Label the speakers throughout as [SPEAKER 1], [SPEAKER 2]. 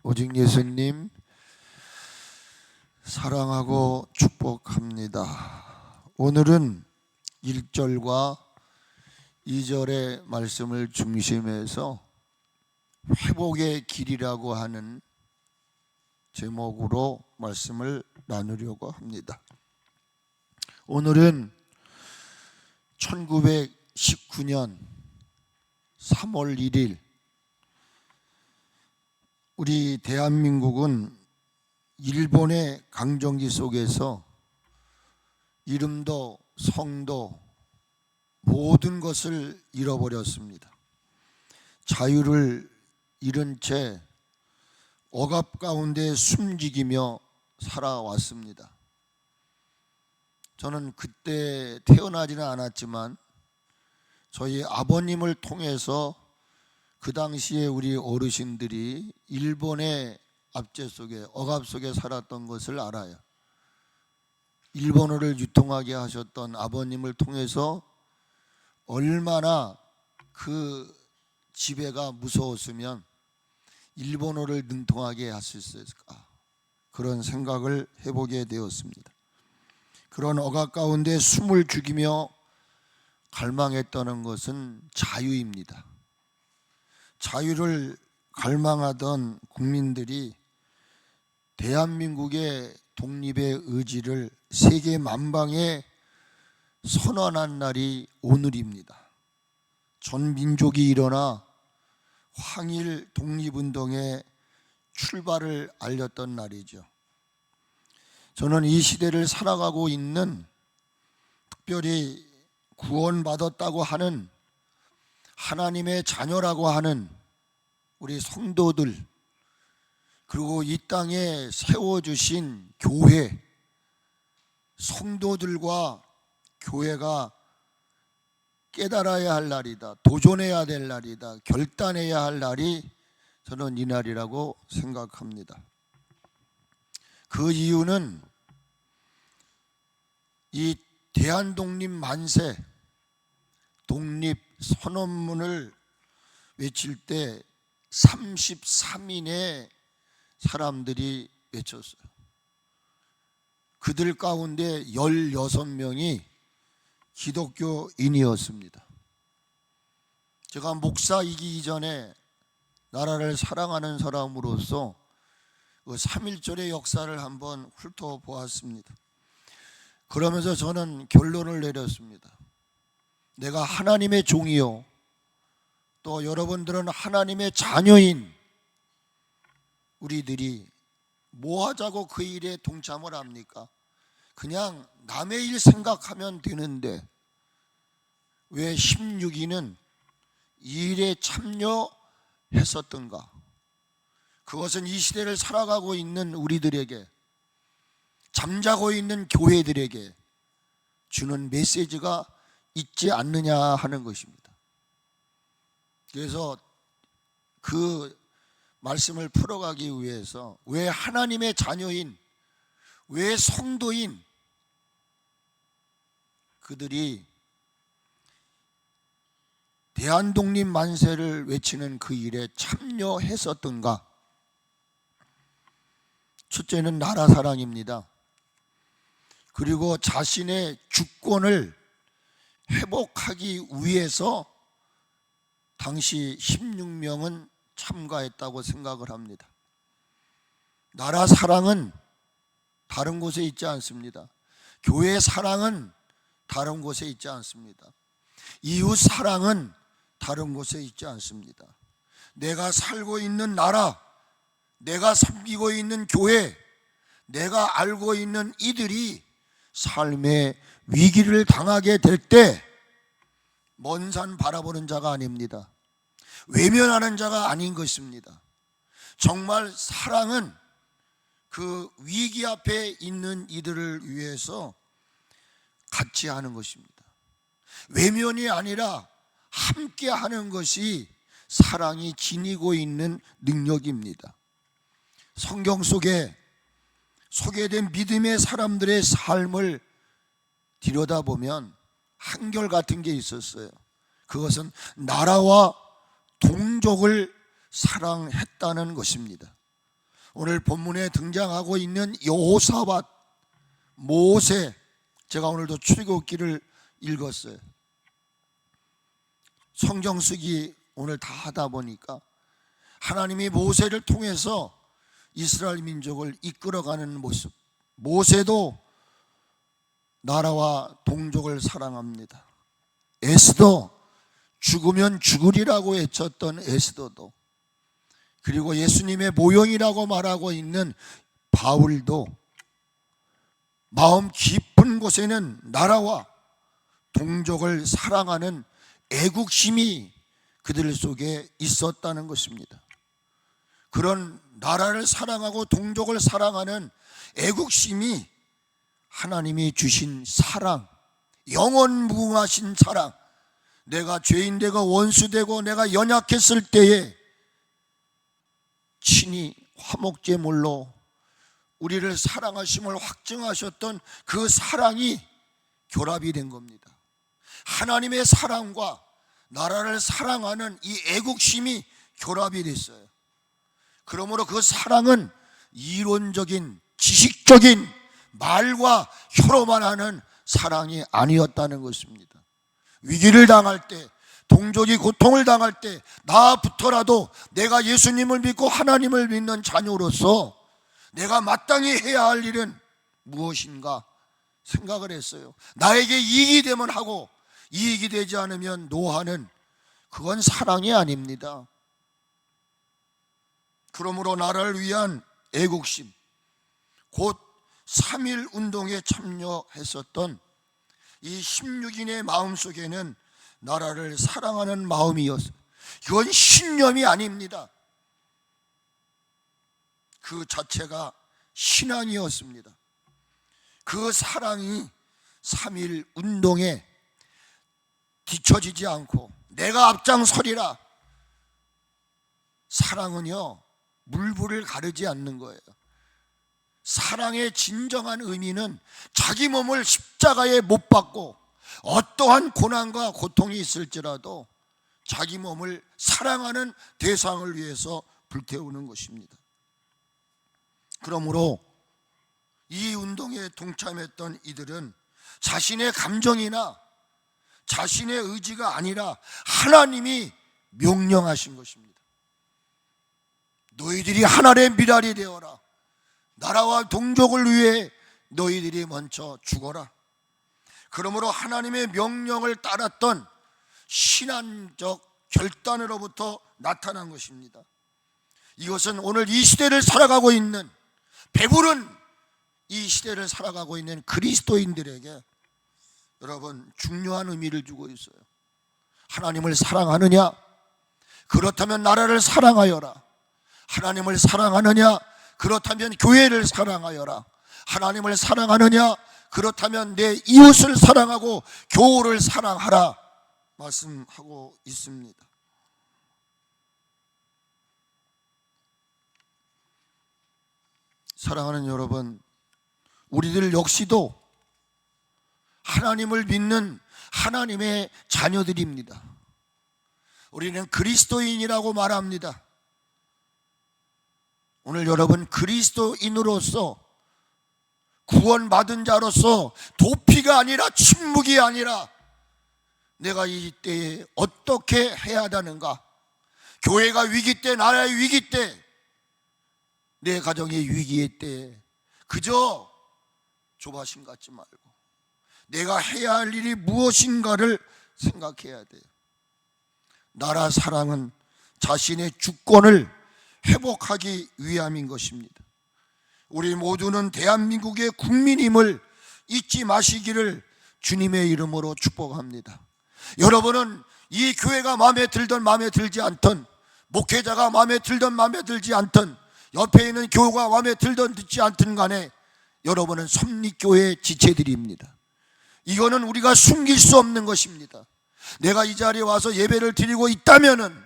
[SPEAKER 1] 오직 예수님 사랑하고 축복합니다. 오늘은 1절과 2절의 말씀을 중심해서 회복의 길이라고 하는 제목으로 말씀을 나누려고 합니다. 오늘은 1919년 3월 1일 우리 대한민국은 일본의 강점기 속에서 이름도 성도 모든 것을 잃어버렸습니다. 자유를 잃은 채 억압 가운데 숨지기며 살아왔습니다. 저는 그때 태어나지는 않았지만 저희 아버님을 통해서 그 당시에 우리 어르신들이 일본의 압제 속에 억압 속에 살았던 것을 알아요. 일본어를 유통하게 하셨던 아버님을 통해서 얼마나 그 지배가 무서웠으면 일본어를 능통하게 할 수 있을까, 그런 생각을 해보게 되었습니다. 그런 억압 가운데 숨을 죽이며 갈망했다는 것은 자유입니다. 자유를 갈망하던 국민들이 대한민국의 독립의 의지를 세계 만방에 선언한 날이 오늘입니다. 전 민족이 일어나 항일 독립운동의 출발을 알렸던 날이죠. 저는 이 시대를 살아가고 있는, 특별히 구원받았다고 하는 하나님의 자녀라고 하는 우리 성도들, 그리고 이 땅에 세워주신 교회, 성도들과 교회가 깨달아야 할 날이다, 도전해야 될 날이다, 결단해야 할 날이 저는 이 날이라고 생각합니다. 그 이유는 이 대한독립 만세, 독립 선언문을 외칠 때 33인의 사람들이 외쳤어요. 그들 가운데 16명이 기독교인이었습니다. 제가 목사이기 이전에 나라를 사랑하는 사람으로서 그 3.1절의 역사를 한번 훑어보았습니다. 그러면서 저는 결론을 내렸습니다. 내가 하나님의 종이요, 또 여러분들은 하나님의 자녀인 우리들이 뭐 하자고 그 일에 동참을 합니까? 그냥 남의 일 생각하면 되는데 왜 16인은 이 일에 참여했었던가? 그것은 이 시대를 살아가고 있는 우리들에게, 잠자고 있는 교회들에게 주는 메시지가 있지 않느냐 하는 것입니다. 그래서 그 말씀을 풀어가기 위해서 왜 하나님의 자녀인, 왜 성도인 그들이 대한독립 만세를 외치는 그 일에 참여했었던가? 첫째는 나라 사랑입니다. 그리고 자신의 주권을 회복하기 위해서 당시 16명은 참가했다고 생각을 합니다. 나라 사랑은 다른 곳에 있지 않습니다. 교회 사랑은 다른 곳에 있지 않습니다. 이웃 사랑은 다른 곳에 있지 않습니다. 내가 살고 있는 나라, 내가 섬기고 있는 교회, 내가 알고 있는 이들이 삶의 위기를 당하게 될 때 먼 산 바라보는 자가 아닙니다. 외면하는 자가 아닌 것입니다. 정말 사랑은 그 위기 앞에 있는 이들을 위해서 같이 하는 것입니다. 외면이 아니라 함께 하는 것이 사랑이 지니고 있는 능력입니다. 성경 속에 소개된 믿음의 사람들의 삶을 들여다보면 한결같은 게 있었어요. 그것은 나라와 동족을 사랑했다는 것입니다. 오늘 본문에 등장하고 있는 여호사밧, 모세, 제가 오늘도 출애굽기를 읽었어요. 성경 쓰기 오늘 다 하다 보니까 하나님이 모세를 통해서 이스라엘 민족을 이끌어가는 모습, 모세도 나라와 동족을 사랑합니다. 에스더, 죽으면 죽으리라고 외쳤던 에스더도, 그리고 예수님의 모형이라고 말하고 있는 바울도 마음 깊은 곳에는 나라와 동족을 사랑하는 애국심이 그들 속에 있었다는 것입니다. 그런 나라를 사랑하고 동족을 사랑하는 애국심이 하나님이 주신 사랑, 영원무궁하신 사랑, 내가 죄인되고 원수되고 내가 연약했을 때에 친히 화목제물로 우리를 사랑하심을 확증하셨던 그 사랑이 결합이 된 겁니다. 하나님의 사랑과 나라를 사랑하는 이 애국심이 결합이 됐어요. 그러므로 그 사랑은 이론적인 지식적인 말과 혀로만 하는 사랑이 아니었다는 것입니다. 위기를 당할 때, 동족이 고통을 당할 때 나부터라도 내가 예수님을 믿고 하나님을 믿는 자녀로서 내가 마땅히 해야 할 일은 무엇인가 생각을 했어요. 나에게 이익이 되면 하고 이익이 되지 않으면 노하는, 그건 사랑이 아닙니다. 그러므로 나라를 위한 애국심, 곧 3.1 운동에 참여했었던 이 16인의 마음속에는 나라를 사랑하는 마음이었어요. 이건 신념이 아닙니다. 그 자체가 신앙이었습니다. 그 사랑이 3.1 운동에 뒤처지지 않고 내가 앞장서리라. 사랑은요, 물불을 가르지 않는 거예요. 사랑의 진정한 의미는 자기 몸을 십자가에 못 박고 어떠한 고난과 고통이 있을지라도 자기 몸을 사랑하는 대상을 위해서 불태우는 것입니다. 그러므로 이 운동에 동참했던 이들은 자신의 감정이나 자신의 의지가 아니라 하나님이 명령하신 것입니다. 너희들이 하나님의 미랄이 되어라. 나라와 동족을 위해 너희들이 먼저 죽어라. 그러므로 하나님의 명령을 따랐던 신앙적 결단으로부터 나타난 것입니다. 이것은 오늘 이 시대를 살아가고 있는, 배부른 이 시대를 살아가고 있는 그리스도인들에게 여러분 중요한 의미를 주고 있어요. 하나님을 사랑하느냐? 그렇다면 나라를 사랑하여라. 하나님을 사랑하느냐? 그렇다면 교회를 사랑하여라. 하나님을 사랑하느냐? 그렇다면 내 이웃을 사랑하고 교우를 사랑하라 말씀하고 있습니다. 사랑하는 여러분, 우리들 역시도 하나님을 믿는 하나님의 자녀들입니다. 우리는 그리스도인이라고 말합니다. 오늘 여러분, 그리스도인으로서 구원받은 자로서 도피가 아니라 침묵이 아니라 내가 이 때에 어떻게 해야 하는가? 교회가 위기 때, 나라의 위기 때, 내 가정의 위기의 때에 그저 조바심 갖지 말고 내가 해야 할 일이 무엇인가를 생각해야 돼요. 나라 사랑은 자신의 주권을 회복하기 위함인 것입니다. 우리 모두는 대한민국의 국민임을 잊지 마시기를 주님의 이름으로 축복합니다. 여러분은 이 교회가 마음에 들든 마음에 들지 않든, 목회자가 마음에 들든 마음에 들지 않든, 옆에 있는 교우가 마음에 들든 듣지 않든 간에 여러분은 섭리교회의 지체들입니다. 이거는 우리가 숨길 수 없는 것입니다. 내가 이 자리에 와서 예배를 드리고 있다면은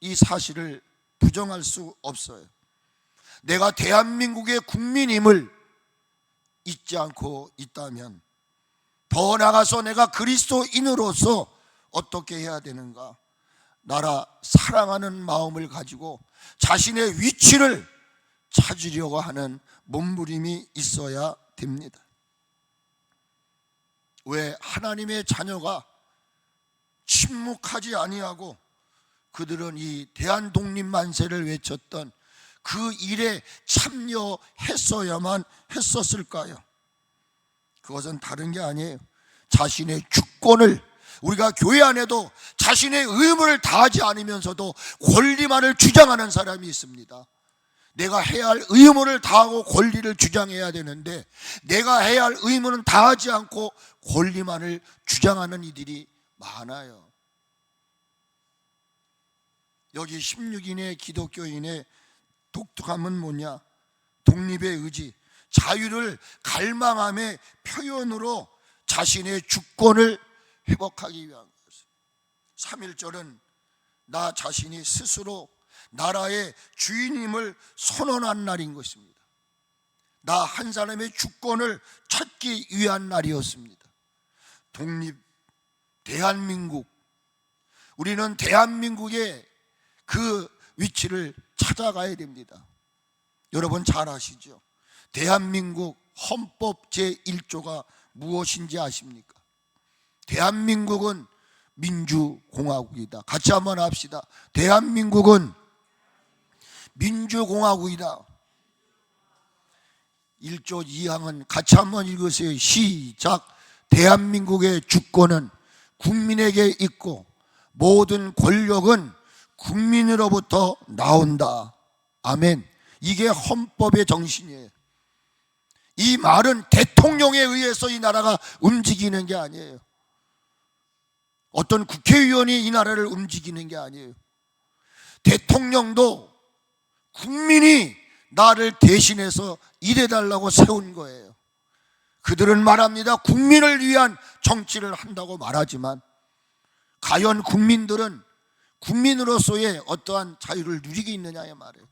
[SPEAKER 1] 이 사실을 부정할 수 없어요. 내가 대한민국의 국민임을 잊지 않고 있다면 더 나아가서 내가 그리스도인으로서 어떻게 해야 되는가? 나라 사랑하는 마음을 가지고 자신의 위치를 찾으려고 하는 몸부림이 있어야 됩니다. 왜 하나님의 자녀가 침묵하지 아니하고 그들은 이 대한독립만세를 외쳤던 그 일에 참여했어야만 했었을까요? 그것은 다른 게 아니에요. 자신의 주권을, 우리가 교회 안에도 자신의 의무를 다하지 않으면서도 권리만을 주장하는 사람이 있습니다. 내가 해야 할 의무를 다하고 권리를 주장해야 되는데 내가 해야 할 의무는 다하지 않고 권리만을 주장하는 이들이 많아요. 여기 16인의 기독교인의 독특함은 뭐냐? 독립의 의지, 자유를 갈망함의 표현으로 자신의 주권을 회복하기 위한 것입니다. 3.1절은 나 자신이 스스로 나라의 주인임을 선언한 날인 것입니다. 나 한 사람의 주권을 찾기 위한 날이었습니다. 독립, 대한민국, 우리는 대한민국의 그 위치를 찾아가야 됩니다. 여러분 잘 아시죠? 대한민국 헌법 제1조가 무엇인지 아십니까? 대한민국은 민주공화국이다. 같이 한번 합시다. 대한민국은 민주공화국이다. 1조 2항은 같이 한번 읽으세요. 시작. 대한민국의 주권은 국민에게 있고 모든 권력은 국민으로부터 나온다. 아멘. 이게 헌법의 정신이에요. 이 말은 대통령에 의해서 이 나라가 움직이는 게 아니에요. 어떤 국회의원이 이 나라를 움직이는 게 아니에요. 대통령도 국민이 나를 대신해서 일해달라고 세운 거예요. 그들은 말합니다. 국민을 위한 정치를 한다고 말하지만 과연 국민들은 국민으로서의 어떠한 자유를 누리고 있느냐의 말이에요.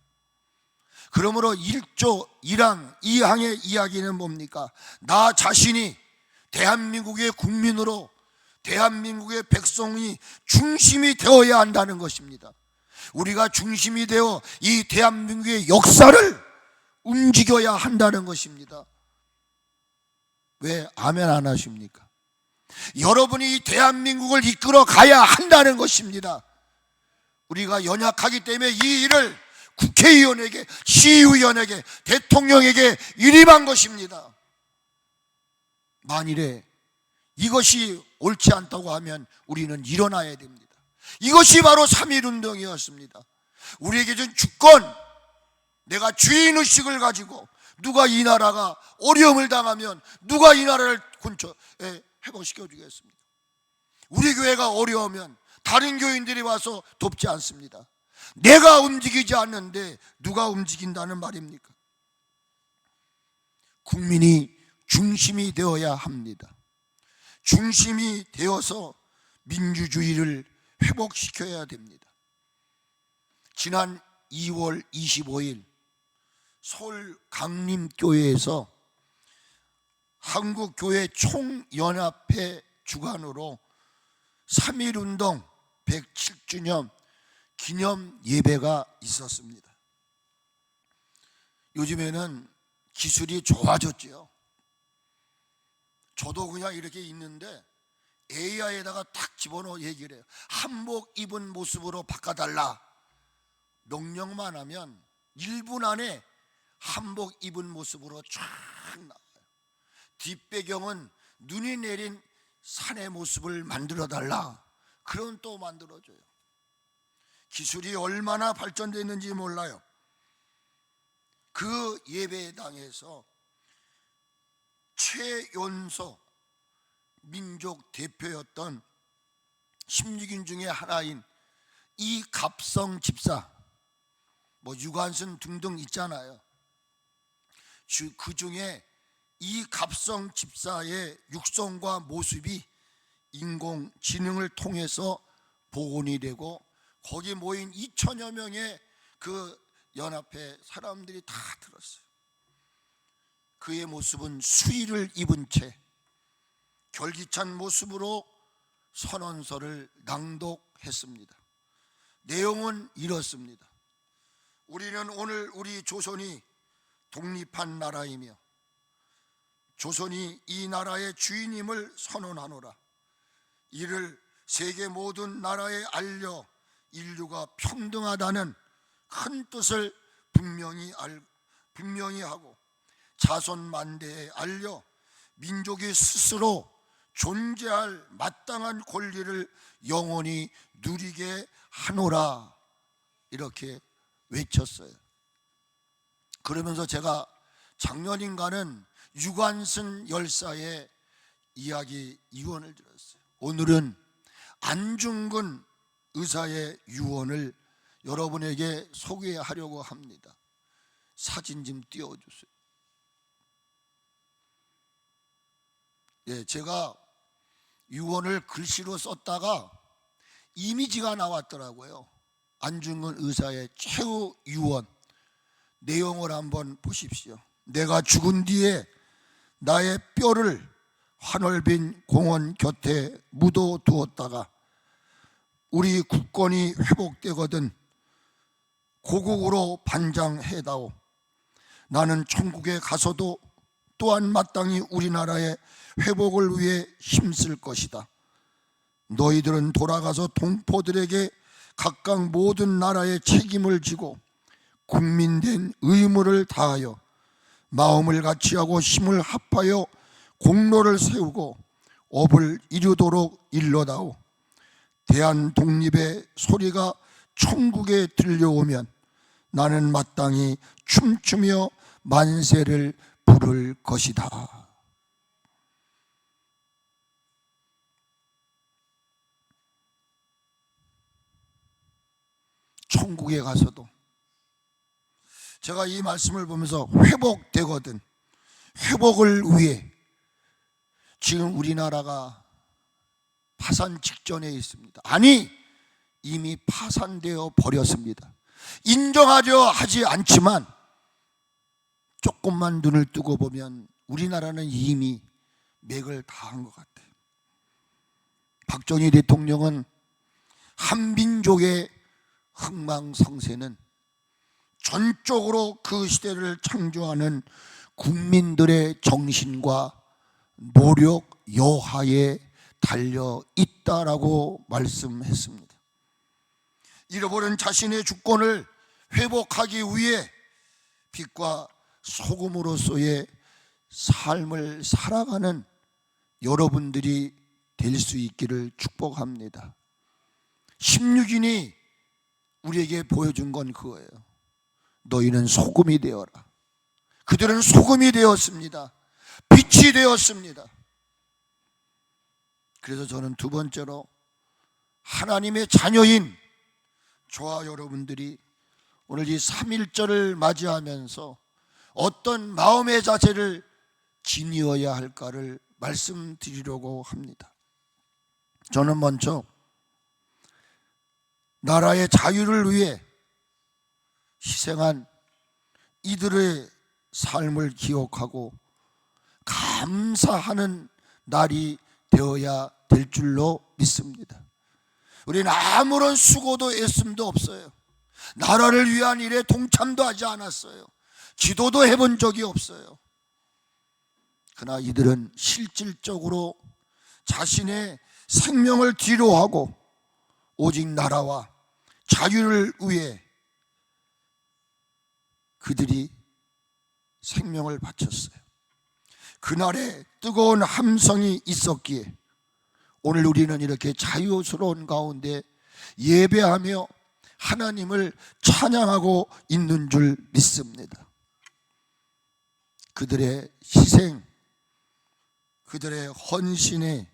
[SPEAKER 1] 그러므로 1조 1항 2항의 이야기는 뭡니까? 나 자신이 대한민국의 국민으로 대한민국의 백성이 중심이 되어야 한다는 것입니다. 우리가 중심이 되어 이 대한민국의 역사를 움직여야 한다는 것입니다. 왜 아멘 안 하십니까? 여러분이 이 대한민국을 이끌어 가야 한다는 것입니다. 우리가 연약하기 때문에 이 일을 국회의원에게, 시의원에게, 대통령에게 위임한 것입니다. 만일에 이것이 옳지 않다고 하면 우리는 일어나야 됩니다. 이것이 바로 3.1운동이었습니다. 우리에게 준 주권, 내가 주인의식을 가지고 누가 이 나라가 어려움을 당하면 누가 이 나라를 회복시켜 주겠습니까? 우리 교회가 어려우면 다른 교인들이 와서 돕지 않습니다. 내가 움직이지 않는데 누가 움직인다는 말입니까? 국민이 중심이 되어야 합니다. 중심이 되어서 민주주의를 회복시켜야 됩니다. 지난 2월 25일 서울 강림교회에서 한국교회 총연합회 주관으로 3.1운동 107주년 기념 예배가 있었습니다. 요즘에는 기술이 좋아졌죠. 저도 그냥 이렇게 있는데 AI에다가 탁 집어넣어 얘기를 해요. 한복 입은 모습으로 바꿔달라. 명령만 하면 1분 안에 한복 입은 모습으로 쫙 나와요. 뒷배경은 눈이 내린 산의 모습을 만들어달라. 그럼 또 만들어줘요. 기술이 얼마나 발전됐는지 몰라요. 그 예배당에서 최연소 민족 대표였던 16인 중에 하나인 이갑성 집사, 유관순 등등 있잖아요. 그 중에 이갑성 집사의 육성과 모습이 인공지능을 통해서 복원이 되고 거기 모인 2천여 명의 그 연합회 사람들이 다 들었어요. 그의 모습은 수의를 입은 채 결기찬 모습으로 선언서를 낭독했습니다. 내용은 이렇습니다. 우리는 오늘 우리 조선이 독립한 나라이며 조선이 이 나라의 주인임을 선언하노라. 이를 세계 모든 나라에 알려 인류가 평등하다는 큰 뜻을 분명히 하고 자손 만대에 알려 민족이 스스로 존재할 마땅한 권리를 영원히 누리게 하노라. 이렇게 외쳤어요. 그러면서 제가 작년인가는 유관순 열사의 이야기 유언을 들었어요. 오늘은 안중근 의사의 유언을 여러분에게 소개하려고 합니다. 사진 좀 띄워주세요. 제가 유언을 글씨로 썼다가 이미지가 나왔더라고요. 안중근 의사의 최후 유언 내용을 한번 보십시오. 내가 죽은 뒤에 나의 뼈를 하늘빈 공원 곁에 묻어두었다가 우리 국권이 회복되거든 고국으로 반장해다오. 나는 천국에 가서도 또한 마땅히 우리나라의 회복을 위해 힘쓸 것이다. 너희들은 돌아가서 동포들에게 각각 모든 나라의 책임을 지고 국민된 의무를 다하여 마음을 같이하고 힘을 합하여 공로를 세우고 업을 이루도록 일러다오. 대한 독립의 소리가 천국에 들려오면 나는 마땅히 춤추며 만세를 부를 것이다. 천국에 가서도 제가 이 말씀을 보면서 회복되거든 회복을 위해 지금 우리나라가 파산 직전에 있습니다. 아니 이미 파산되어 버렸습니다. 인정하려 하지 않지만 조금만 눈을 뜨고 보면 우리나라는 이미 맥을 다 한 것 같아요. 박정희 대통령은 한민족의 흥망성쇠는 전적으로 그 시대를 창조하는 국민들의 정신과 노력 여하에 달려 있다라고 말씀했습니다. 잃어버린 자신의 주권을 회복하기 위해 빛과 소금으로서의 삶을 살아가는 여러분들이 될 수 있기를 축복합니다. 16인이 우리에게 보여준 건 그거예요. 너희는 소금이 되어라. 그들은 소금이 되었습니다. 빛이 되었습니다. 그래서 저는 두 번째로 하나님의 자녀인 저와 여러분들이 오늘 이 3.1절을 맞이하면서 어떤 마음의 자세를 지니어야 할까를 말씀드리려고 합니다. 저는 먼저 나라의 자유를 위해 희생한 이들의 삶을 기억하고 감사하는 날이 되어야 될 줄로 믿습니다. 우리는 아무런 수고도 애씀도 없어요. 나라를 위한 일에 동참도 하지 않았어요. 기도도 해본 적이 없어요. 그러나 이들은 실질적으로 자신의 생명을 뒤로하고 오직 나라와 자유를 위해 그들이 생명을 바쳤어요. 그날에 뜨거운 함성이 있었기에 오늘 우리는 이렇게 자유스러운 가운데 예배하며 하나님을 찬양하고 있는 줄 믿습니다. 그들의 희생, 그들의 헌신의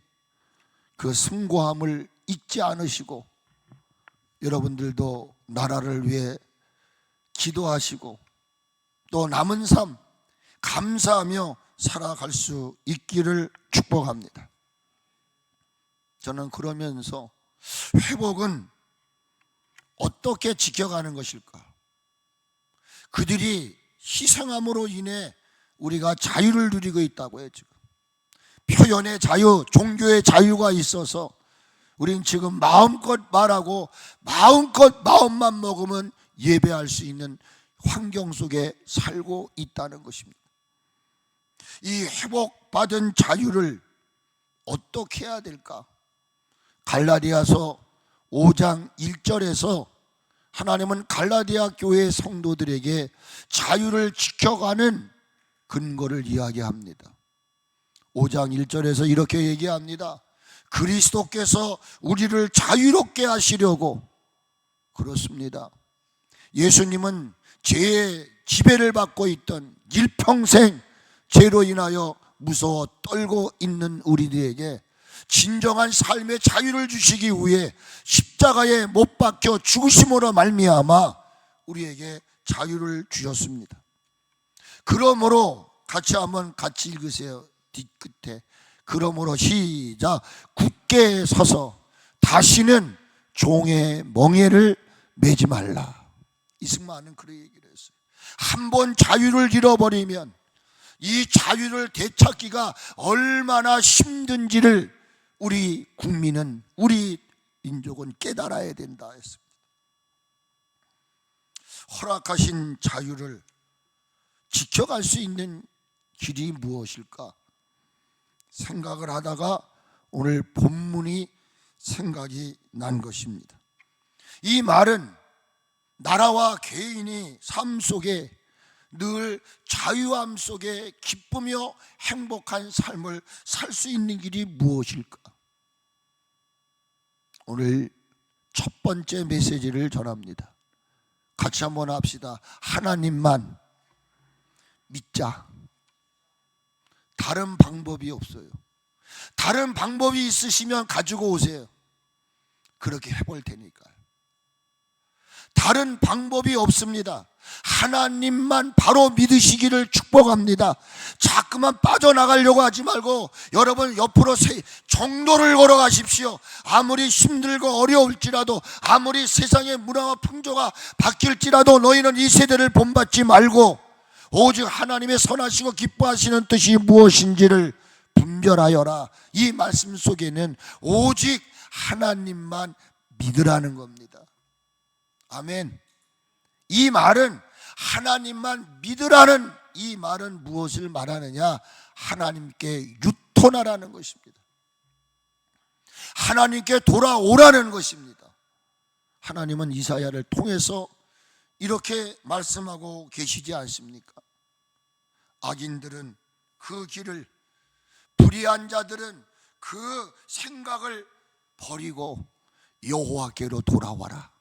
[SPEAKER 1] 그 숭고함을 잊지 않으시고 여러분들도 나라를 위해 기도하시고 또 남은 삶 감사하며 살아갈 수 있기를 축복합니다. 저는 그러면서 회복은 어떻게 지켜가는 것일까? 그들이 희생함으로 인해 우리가 자유를 누리고 있다고 해요. 지금 표현의 자유, 종교의 자유가 있어서 우린 지금 마음껏 말하고 마음껏 마음만 먹으면 예배할 수 있는 환경 속에 살고 있다는 것입니다. 이 회복받은 자유를 어떻게 해야 될까? 갈라디아서 5장 1절에서 하나님은 갈라디아 교회 성도들에게 자유를 지켜가는 근거를 이야기합니다. 5장 1절에서 이렇게 얘기합니다. 그리스도께서 우리를 자유롭게 하시려고. 그렇습니다. 예수님은 죄의 지배를 받고 있던 일평생 죄로 인하여 무서워 떨고 있는 우리들에게 진정한 삶의 자유를 주시기 위해 십자가에 못 박혀 죽으심으로 말미암아 우리에게 자유를 주셨습니다. 그러므로 같이 읽으세요. 뒤끝에. 그러므로 시작. 굳게 서서 다시는 종의 멍에를 매지 말라. 이승만은 그런 얘기를 했어요. 한번 자유를 잃어버리면 이 자유를 되찾기가 얼마나 힘든지를 우리 국민은, 우리 민족은 깨달아야 된다 했습니다. 허락하신 자유를 지켜갈 수 있는 길이 무엇일까 생각을 하다가 오늘 본문이 생각이 난 것입니다. 이 말은 나라와 개인이 삶 속에 늘 자유함 속에 기쁘며 행복한 삶을 살 수 있는 길이 무엇일까? 오늘 첫 번째 메시지를 전합니다. 같이 한번 합시다. 하나님만 믿자. 다른 방법이 없어요. 다른 방법이 있으시면 가지고 오세요. 그렇게 해볼 테니까요. 다른 방법이 없습니다. 하나님만 바로 믿으시기를 축복합니다. 자꾸만 빠져나가려고 하지 말고 여러분 옆으로 정도를 걸어가십시오. 아무리 힘들고 어려울지라도, 아무리 세상의 문화와 풍조가 바뀔지라도 너희는 이 세대를 본받지 말고 오직 하나님의 선하시고 기뻐하시는 뜻이 무엇인지를 분별하여라. 이 말씀 속에는 오직 하나님만 믿으라는 겁니다. 아멘. 이 말은 하나님만 믿으라는 이 말은 무엇을 말하느냐? 하나님께 유턴하라는 것입니다. 하나님께 돌아오라는 것입니다. 하나님은 이사야를 통해서 이렇게 말씀하고 계시지 않습니까? 악인들은 그 길을, 불의한 자들은 그 생각을 버리고 여호와께로 돌아와라.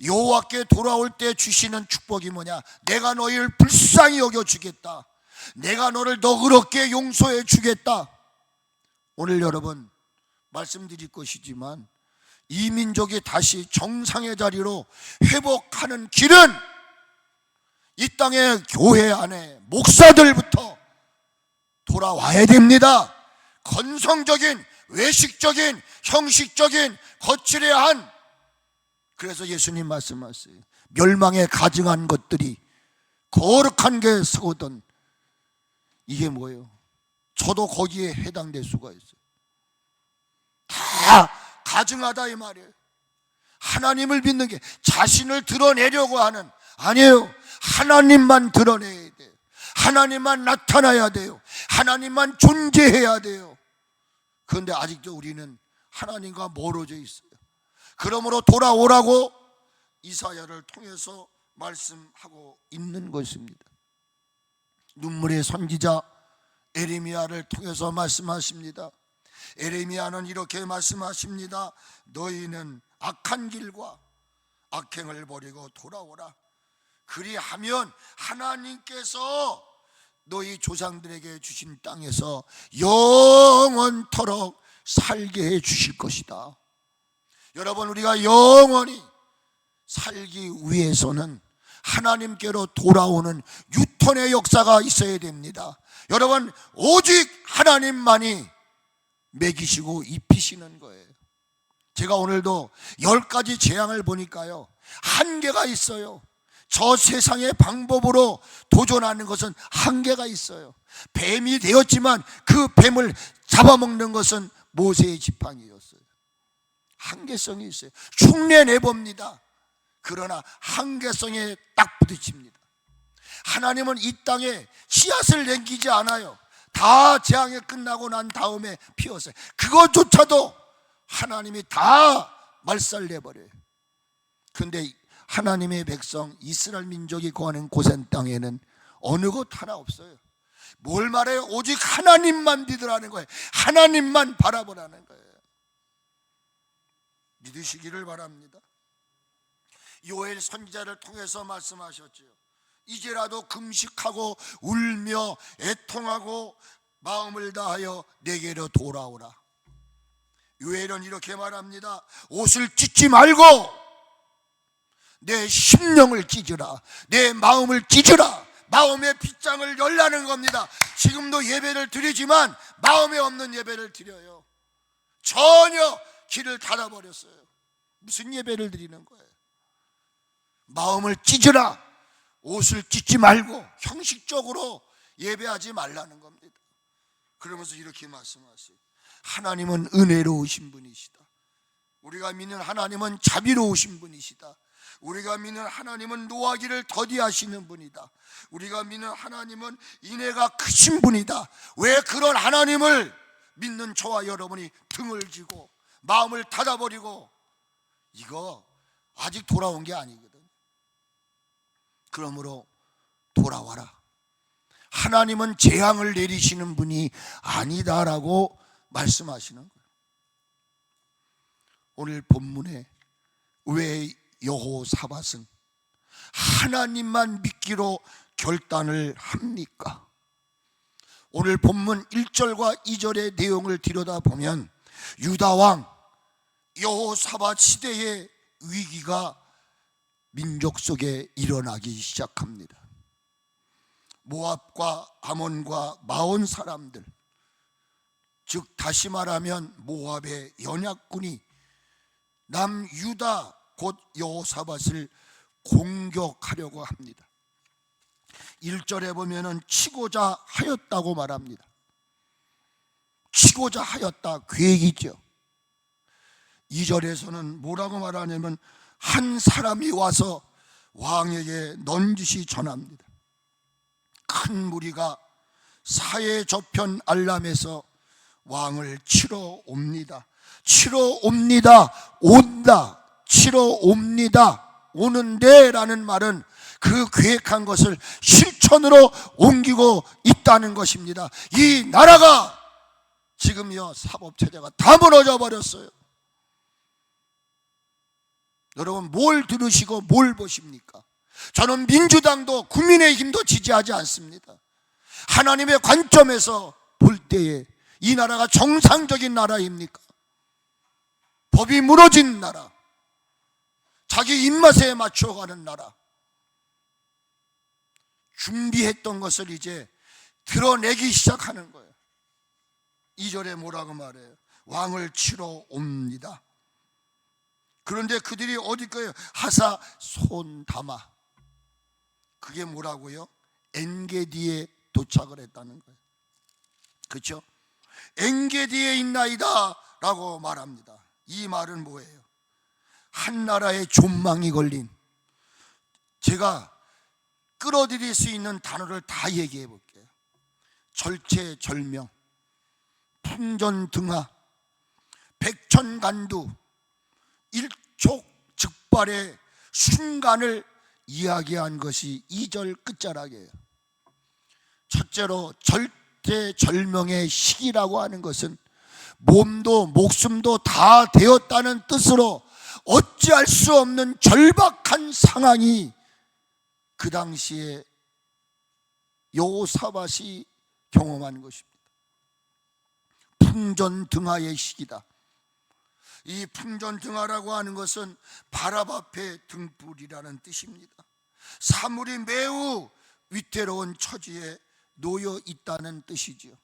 [SPEAKER 1] 여호와께 돌아올 때 주시는 축복이 뭐냐? 내가 너희를 불쌍히 여겨주겠다. 내가 너를 너그럽게 용서해 주겠다. 오늘 여러분 말씀드릴 것이지만 이 민족이 다시 정상의 자리로 회복하는 길은 이 땅의 교회 안에 목사들부터 돌아와야 됩니다. 건성적인, 외식적인, 형식적인, 거칠해한, 그래서 예수님 말씀하세요. 멸망에 가증한 것들이 거룩한 게 서거든. 이게 뭐예요? 저도 거기에 해당될 수가 있어요. 다 가증하다 이 말이에요. 하나님을 믿는 게 자신을 드러내려고 하는, 아니에요. 하나님만 드러내야 돼요. 하나님만 나타나야 돼요. 하나님만 존재해야 돼요. 그런데 아직도 우리는 하나님과 멀어져 있어요. 그러므로 돌아오라고 이사야를 통해서 말씀하고 있는 것입니다. 눈물의 선지자 에레미야를 통해서 말씀하십니다. 에레미야는 이렇게 말씀하십니다. 너희는 악한 길과 악행을 버리고 돌아오라. 그리하면 하나님께서 너희 조상들에게 주신 땅에서 영원토록 살게 해 주실 것이다. 여러분, 우리가 영원히 살기 위해서는 하나님께로 돌아오는 유턴의 역사가 있어야 됩니다. 여러분, 오직 하나님만이 먹이시고 입히시는 거예요. 제가 오늘도 10가지 재앙을 보니까요, 한계가 있어요. 저 세상의 방법으로 도전하는 것은 한계가 있어요. 뱀이 되었지만 그 뱀을 잡아먹는 것은 모세의 지팡이였어요. 한계성이 있어요. 흉내 내봅니다. 그러나 한계성에 딱 부딪힙니다. 하나님은 이 땅에 씨앗을 남기지 않아요. 다 재앙이 끝나고 난 다음에 피었어요. 그것조차도 하나님이 다 말살내버려요. 그런데 하나님의 백성 이스라엘 민족이 거하는 고센 땅에는 어느 것 하나 없어요. 뭘 말해요? 오직 하나님만 믿으라는 거예요. 하나님만 바라보라는 거예요. 믿으시기를 바랍니다. 요엘 선지자를 통해서 말씀하셨죠. 이제라도 금식하고 울며 애통하고 마음을 다하여 내게로 돌아오라. 요엘은 이렇게 말합니다. 옷을 찢지 말고 내 심령을 찢으라. 내 마음을 찢으라. 마음의 빗장을 열라는 겁니다. 지금도 예배를 드리지만 마음에 없는 예배를 드려요. 전혀 길을 닫아버렸어요. 무슨 예배를 드리는 거예요? 마음을 찢으라. 옷을 찢지 말고 형식적으로 예배하지 말라는 겁니다. 그러면서 이렇게 말씀하세요. 하나님은 은혜로우신 분이시다. 우리가 믿는 하나님은 자비로우신 분이시다. 우리가 믿는 하나님은 노하기를 더디하시는 분이다. 우리가 믿는 하나님은 인애가 크신 분이다. 왜 그런 하나님을 믿는 저와 여러분이 등을 지고 마음을 닫아버리고, 이거 아직 돌아온 게 아니거든. 그러므로 돌아와라. 하나님은 재앙을 내리시는 분이 아니다라고 말씀하시는 거예요. 오늘 본문에 왜 여호사밧은 하나님만 믿기로 결단을 합니까? 오늘 본문 1절과 2절의 내용을 들여다보면 유다왕 여호사밧 시대의 위기가 민족 속에 일어나기 시작합니다. 모압과 아몬과 마온 사람들, 즉 다시 말하면 모압의 연약군이 남유다 곧 여호사밧을 공격하려고 합니다. 1절에 보면은 치고자 하였다고 말합니다. 치고자 하였다, 계획이죠. 2절에서는 뭐라고 말하냐면 한 사람이 와서 왕에게 넌지시 전합니다. 큰 무리가 사해 저편 알람에서 왕을 치러 옵니다. 치러 옵니다. 온다. 치러 옵니다. 오는데 라는 말은 그 계획한 것을 실천으로 옮기고 있다는 것입니다. 이 나라가 지금요 사법체제가 다 무너져 버렸어요. 여러분 뭘 들으시고 뭘 보십니까? 저는 민주당도 국민의힘도 지지하지 않습니다. 하나님의 관점에서 볼 때에 이 나라가 정상적인 나라입니까? 법이 무너진 나라, 자기 입맛에 맞춰가는 나라, 준비했던 것을 이제 드러내기 시작하는 거예요. 2절에 뭐라고 말해요? 왕을 치러 옵니다. 그런데 그들이 어디 거예요? 하사 손담아. 그게 뭐라고요? 엔게디에 도착을 했다는 거예요. 그렇죠? 엔게디에 있나이다 라고 말합니다. 이 말은 뭐예요? 한 나라의 존망이 걸린, 제가 끌어들일 수 있는 단어를 다 얘기해 볼게요. 절체절명, 풍전등화, 백천간두, 일촉즉발의 순간을 이야기한 것이 2절 끝자락이에요. 첫째로 절대절명의 시기라고 하는 것은 몸도 목숨도 다 되었다는 뜻으로 어찌할 수 없는 절박한 상황이 그 당시에 여호사밧이 경험한 것입니다. 풍전등화의 시기다. 이 풍전등화라고 하는 것은 바람 앞에 등불이라는 뜻입니다. 사물이 매우 위태로운 처지에 놓여 있다는 뜻이지요.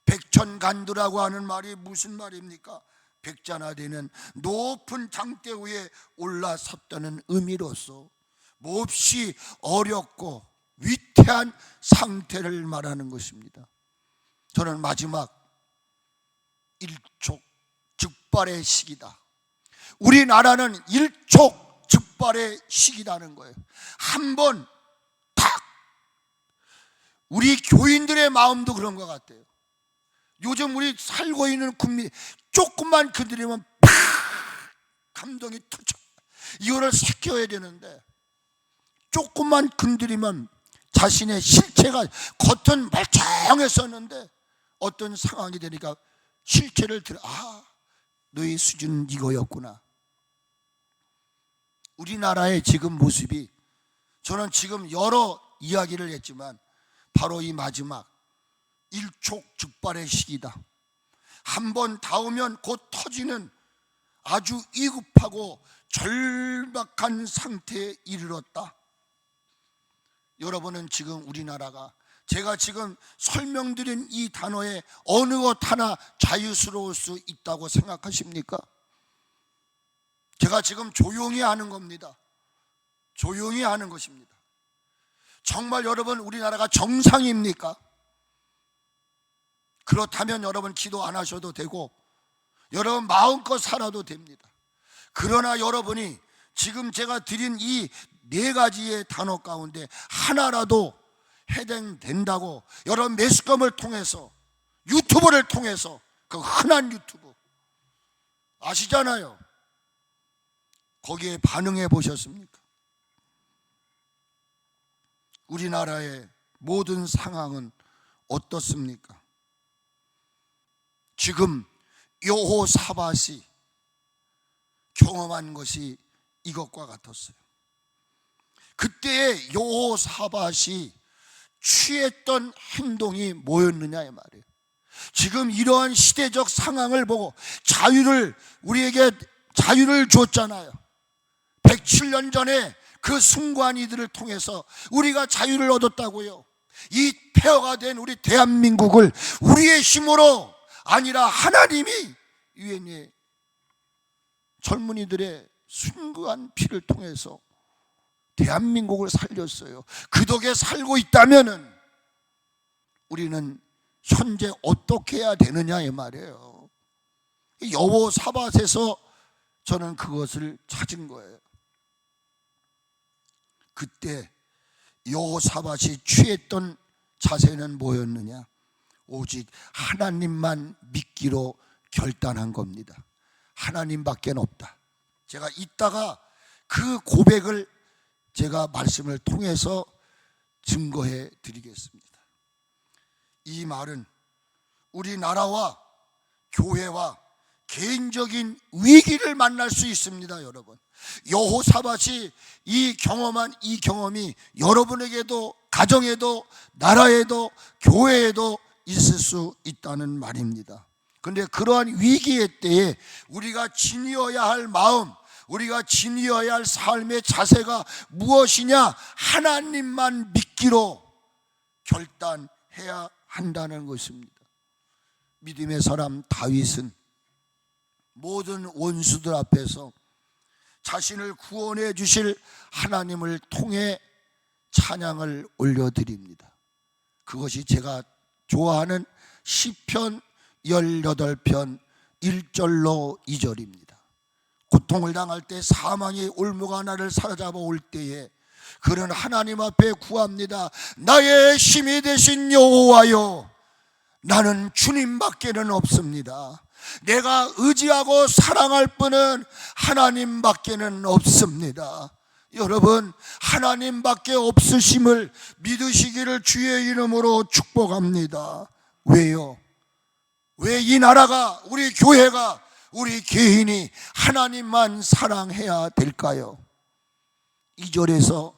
[SPEAKER 1] 백천간두라고 하는 말이 무슨 말입니까? 백자나되는 높은 장대 위에 올라섰다는 의미로서 몹시 어렵고 위태한 상태를 말하는 것입니다. 저는 마지막 일촉즉발의 시기다. 우리나라는 일촉즉발의 죽발의 시기라는 거예요. 한번 탁! 우리 교인들의 마음도 그런 것 같아요. 요즘 우리 살고 있는 국민 조금만 건드리면 팍! 감동이 터져. 이거를 새겨야 되는데 조금만 건드리면 자신의 실체가 겉은 멀쩡했었는데 어떤 상황이 되니까 실체를 들어, 너의 수준은 이거였구나. 우리나라의 지금 모습이, 저는 지금 여러 이야기를 했지만 바로 이 마지막 일촉즉발의 시기다. 한번 닿으면 곧 터지는 아주 위급하고 절박한 상태에 이르렀다. 여러분은 지금 우리나라가 제가 지금 설명드린 이 단어에 어느 것 하나 자유스러울 수 있다고 생각하십니까? 제가 지금 조용히 하는 겁니다. 조용히 하는 것입니다. 정말 여러분 우리나라가 정상입니까? 그렇다면 여러분 기도 안 하셔도 되고 여러분 마음껏 살아도 됩니다. 그러나 여러분이 지금 제가 드린 이 네 가지의 단어 가운데 하나라도 해당된다고 여러분 매스컴을 통해서 유튜브를 통해서, 그 흔한 유튜브 아시잖아요. 거기에 반응해 보셨습니까? 우리나라의 모든 상황은 어떻습니까? 지금 여호사밧이 경험한 것이 이것과 같았어요. 그때의 여호사밧이 취했던 행동이 뭐였느냐의 말이에요. 지금 이러한 시대적 상황을 보고 우리에게 자유를 줬잖아요. 107년 전에 그 순관이들을 통해서 우리가 자유를 얻었다고요. 이 폐허가 된 우리 대한민국을 우리의 힘으로 아니라 하나님이 유엔의 젊은이들의 순수한 피를 통해서 대한민국을 살렸어요. 그 덕에 살고 있다면은 우리는 현재 어떻게 해야 되느냐의 말이에요. 여호사밧에서 저는 그것을 찾은 거예요. 그때 여호사밧이 취했던 자세는 뭐였느냐? 오직 하나님만 믿기로 결단한 겁니다. 하나님밖에 없다. 제가 이따가 그 고백을 제가 말씀을 통해서 증거해 드리겠습니다. 이 말은 우리나라와 교회와 개인적인 위기를 만날 수 있습니다. 여러분, 여호사밧이 경험한 이 경험이 여러분에게도, 가정에도, 나라에도, 교회에도 있을 수 있다는 말입니다. 그런데 그러한 위기의 때에 우리가 지니어야 할 마음, 우리가 지니어야 할 삶의 자세가 무엇이냐? 하나님만 믿기로 결단해야 한다는 것입니다. 믿음의 사람 다윗은 모든 원수들 앞에서 자신을 구원해 주실 하나님을 통해 찬양을 올려드립니다. 그것이 제가 좋아하는 시편 18편 1절로 2절입니다. 고통을 당할 때, 사망의 올무가 나를 사로잡아 올 때에 그는 하나님 앞에 구합니다. 나의 힘이 되신 여호와여, 나는 주님밖에는 없습니다. 내가 의지하고 사랑할 분은 하나님밖에는 없습니다. 여러분, 하나님밖에 없으심을 믿으시기를 주의 이름으로 축복합니다. 왜요? 왜 이 나라가, 우리 교회가, 우리 개인이 하나님만 사랑해야 될까요? 2절에서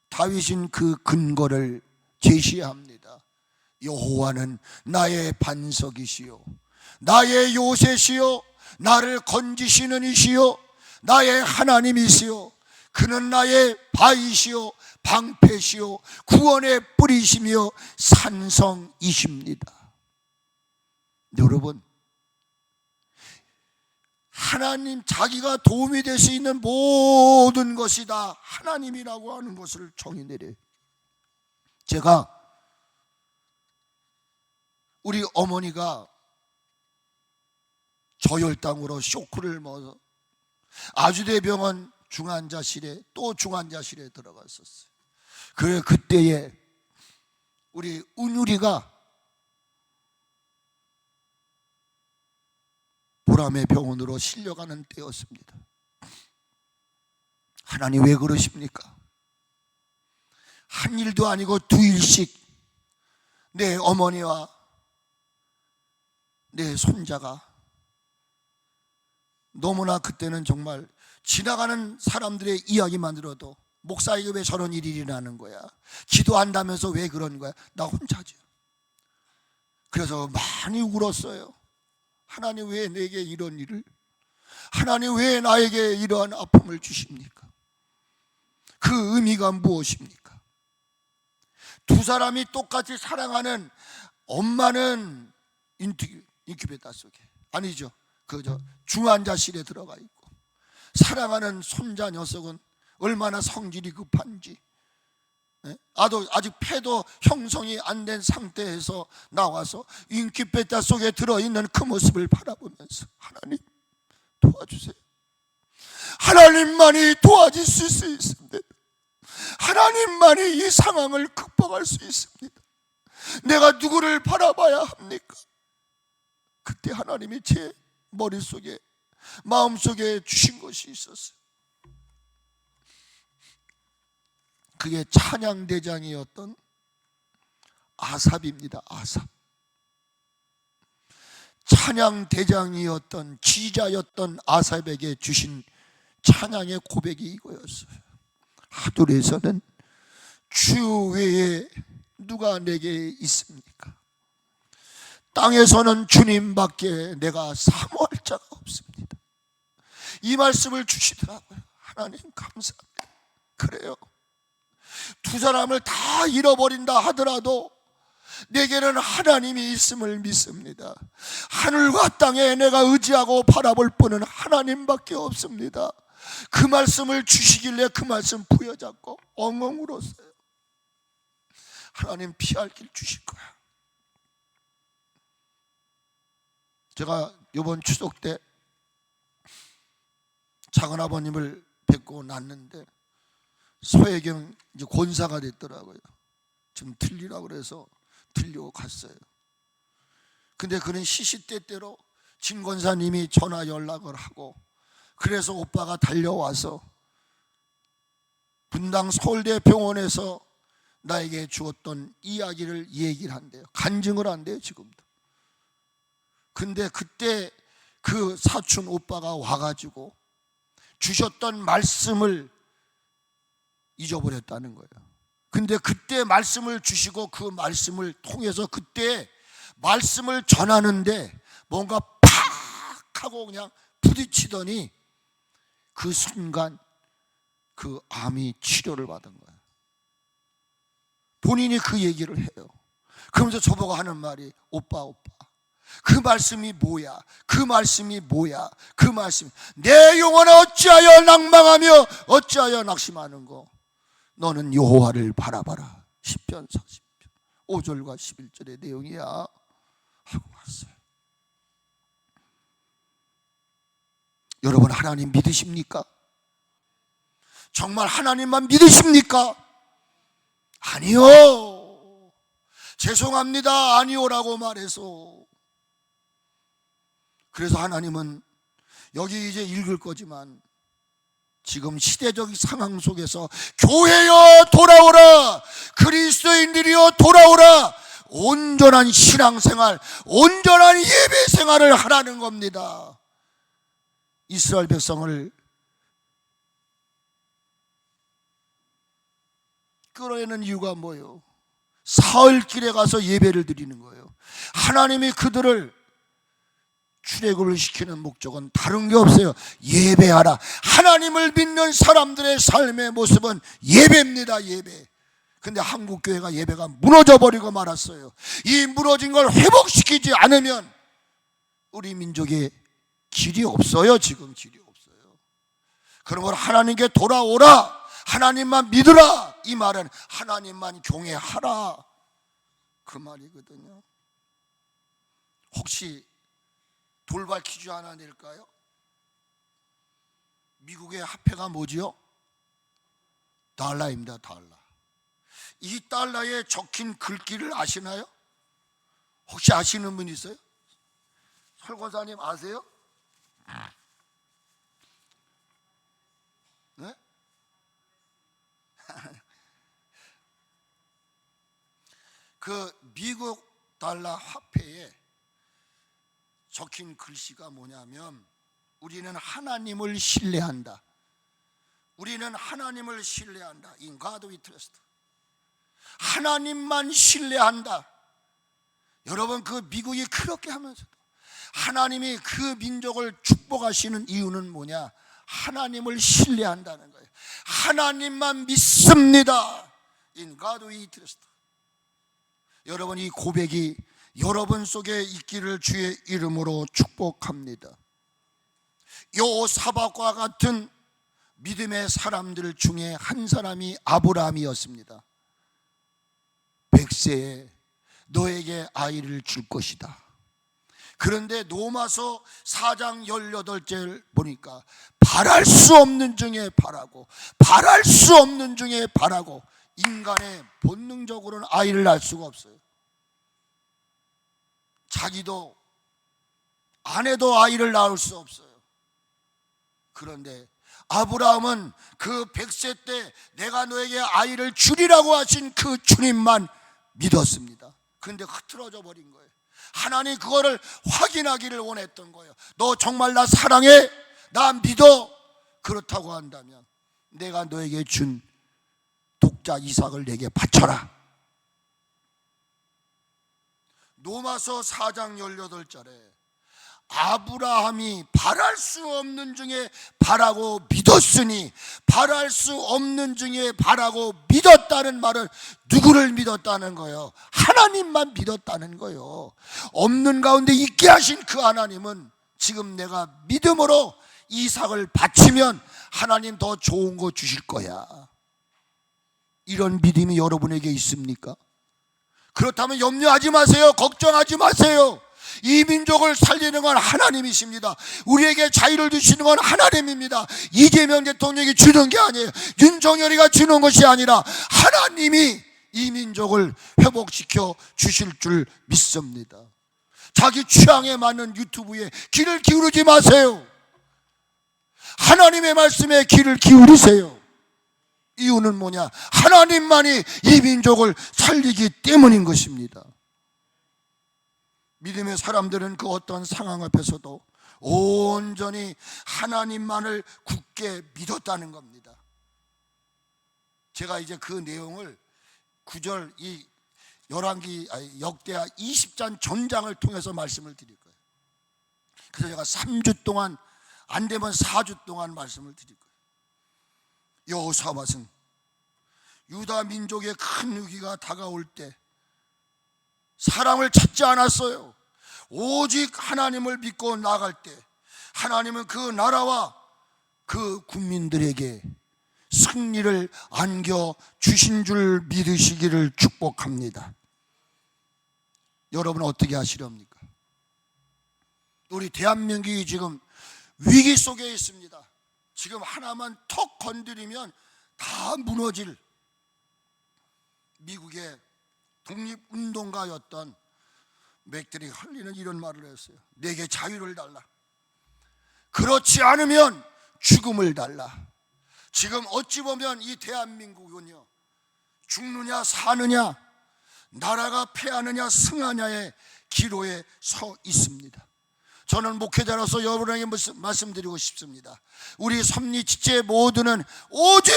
[SPEAKER 1] 다윗은 그 근거를 제시합니다. 여호와는 나의 반석이시요 나의 요새시요 나를 건지시는 이시요 나의 하나님이시요 그는 나의 바위시요 방패시요 구원의 뿌리시며 산성이십니다. 여러분, 하나님, 자기가 도움이 될 수 있는 모든 것이 다 하나님이라고 하는 것을 정의 내려요. 제가 우리 어머니가 저혈당으로 쇼크를 먹어서 아주대병원 중환자실에 또 중환자실에 들어갔었어요. 그래 그때에 우리 은율이가 보람의 병원으로 실려가는 때였습니다. 하나님 왜 그러십니까? 한 일도 아니고 두 일씩 내 어머니와 내 손자가 너무나 그때는 정말 지나가는 사람들의 이야기만 들어도 목사에게 왜 저런 일이 일어나는 거야? 기도한다면서 왜 그런 거야? 나 혼자죠. 그래서 많이 울었어요. 하나님 왜 내게 이런 일을, 하나님 왜 나에게 이러한 아픔을 주십니까? 그 의미가 무엇입니까? 두 사람이 똑같이 사랑하는 엄마는 인큐베이터 속에, 아니죠, 그저 중환자실에 들어가 있고, 사랑하는 손자 녀석은 얼마나 성질이 급한지, 아직 폐도 형성이 안 된 상태에서 나와서 인큐베이터 속에 들어있는 그 모습을 바라보면서 하나님 도와주세요. 하나님만이 도와줄 수 있습니다. 하나님만이 이 상황을 극복할 수 있습니다. 내가 누구를 바라봐야 합니까? 그때 하나님이 제 머릿속에, 마음속에 주신 것이 있었어요. 그게 찬양대장이었던 아삽입니다. 아삽. 찬양대장이었던 지자였던 아삽에게 주신 찬양의 고백이 이거였어요. 하늘에서는 주 외에 누가 내게 있습니까? 땅에서는 주님밖에 내가 사모할 자가 없습니다. 이 말씀을 주시더라고요. 하나님 감사합니다. 그래요, 두 사람을 다 잃어버린다 하더라도 내게는 하나님이 있음을 믿습니다. 하늘과 땅에 내가 의지하고 바라볼 분은 하나님밖에 없습니다. 그 말씀을 주시길래 그 말씀 부여잡고 엉엉 울었어요. 하나님 피할 길 주실 거야. 제가 이번 추석 때 작은아버님을 뵙고 났는데 소혜경 이제 권사가 됐더라고요. 좀 들리라고 그래서 들려고 갔어요. 근데 그는 시시때때로 진 권사님이 전화 연락을 하고, 그래서 오빠가 달려와서 분당 서울대 병원에서 나에게 주었던 이야기를 얘기를 한대요. 간증을 한대요 지금도. 근데 그때 그 사촌 오빠가 와가지고 주셨던 말씀을 잊어버렸다는 거예요. 근데 그때 말씀을 주시고 그 말씀을 통해서 그때 말씀을 전하는데 뭔가 팍 하고 그냥 부딪히더니 그 순간 그 암이 치료를 받은 거예요. 본인이 그 얘기를 해요. 그러면서 저보고 하는 말이 오빠 그 말씀이 뭐야? 그 말씀이 뭐야? 그 말씀, 내 영혼아 어찌하여 낭망하며 어찌하여 낙심하는고? 너는 여호와를 바라봐라. 10편 40편 5절과 11절의 내용이야 하고 왔어요. 여러분 하나님 믿으십니까? 정말 하나님만 믿으십니까? 아니요. 죄송합니다. 아니오라고 말해서. 그래서 하나님은 여기 이제 읽을 거지만 지금 시대적 상황 속에서 교회여 돌아오라, 그리스도인들이여 돌아오라, 온전한 신앙생활, 온전한 예배생활을 하라는 겁니다. 이스라엘 백성을 끌어내는 이유가 뭐예요? 사흘길에 가서 예배를 드리는 거예요. 하나님이 그들을 출애굽을 시키는 목적은 다른 게 없어요. 예배하라. 하나님을 믿는 사람들의 삶의 모습은 예배입니다. 예배. 근데 한국교회가 예배가 무너져 버리고 말았어요. 이 무너진 걸 회복시키지 않으면 우리 민족에 길이 없어요. 지금 길이 없어요. 그러므로 하나님께 돌아오라, 하나님만 믿으라, 이 말은 하나님만 경외하라 그 말이거든요. 혹시 돌발 퀴즈 하나 낼까요? 미국의 화폐가 뭐지요? 달러입니다. 달러. 이 달러에 적힌 글귀를 아시나요? 혹시 아시는 분 있어요? 설거사님 아세요? 네? 그 미국 달러 화폐에 적힌 글씨가 뭐냐면, 우리는 하나님을 신뢰한다. 우리는 하나님을 신뢰한다. In God we trust. 하나님만 신뢰한다. 여러분, 그 미국이 그렇게 하면서도 하나님이 그 민족을 축복하시는 이유는 뭐냐? 하나님을 신뢰한다는 거예요. 하나님만 믿습니다. In God we trust. 여러분, 이 고백이 여러분 속에 있기를 주의 이름으로 축복합니다. 요사박과 같은 믿음의 사람들 중에 한 사람이 아브라함이었습니다. 100세에 너에게 아이를 줄 것이다. 그런데 로마서 4장 18절 보니까 바랄 수 없는 중에 바라고, 바랄 수 없는 중에 바라고, 인간의 본능적으로는 아이를 낳을 수가 없어요. 자기도 아내도 아이를 낳을 수 없어요. 그런데 아브라함은 그 100세 때 내가 너에게 아이를 주리라고 하신 그 주님만 믿었습니다. 그런데 흐트러져 버린 거예요. 하나님 그거를 확인하기를 원했던 거예요. 너 정말 나 사랑해? 나 믿어? 그렇다고 한다면 내가 너에게 준 독자 이삭을 내게 바쳐라. 로마서 4장 18절에 아브라함이 바랄 수 없는 중에 바라고 믿었으니, 바랄 수 없는 중에 바라고 믿었다는 말은 누구를 믿었다는 거예요? 하나님만 믿었다는 거예요. 없는 가운데 있게 하신 그 하나님은 지금 내가 믿음으로 이삭을 바치면 하나님 더 좋은 거 주실 거야. 이런 믿음이 여러분에게 있습니까? 그렇다면 염려하지 마세요. 걱정하지 마세요. 이 민족을 살리는 건 하나님이십니다. 우리에게 자유를 주시는 건 하나님입니다. 이재명 대통령이 주는 게 아니에요. 윤석열이가 주는 것이 아니라 하나님이 이 민족을 회복시켜 주실 줄 믿습니다. 자기 취향에 맞는 유튜브에 귀를 기울이지 마세요. 하나님의 말씀에 귀를 기울이세요. 이유는 뭐냐? 하나님만이 이 민족을 살리기 때문인 것입니다. 믿음의 사람들은 그 어떤 상황 앞에서도 온전히 하나님만을 굳게 믿었다는 겁니다. 제가 이제 그 내용을 9절 이 역대하 20장 전장을 통해서 말씀을 드릴 거예요. 그래서 제가 3주 동안, 안 되면 4주 동안 말씀을 드릴 거예요. 여호사밧은 유다 민족의 큰 위기가 다가올 때 사랑을 찾지 않았어요. 오직 하나님을 믿고 나아갈 때 하나님은 그 나라와 그 국민들에게 승리를 안겨 주신 줄 믿으시기를 축복합니다. 여러분은 어떻게 하시렵니까? 우리 대한민국이 지금 위기 속에 있습니다. 지금 하나만 턱 건드리면 다 무너질, 미국의 독립운동가였던 맥들이 헐리는 이런 말을 했어요. 내게 자유를 달라. 그렇지 않으면 죽음을 달라. 지금 어찌 보면 이 대한민국은요, 죽느냐 사느냐, 나라가 패하느냐 승하냐의 기로에 서 있습니다. 저는 목회자로서 여러분에게 말씀드리고 싶습니다. 우리 섭리지체 모두는 오직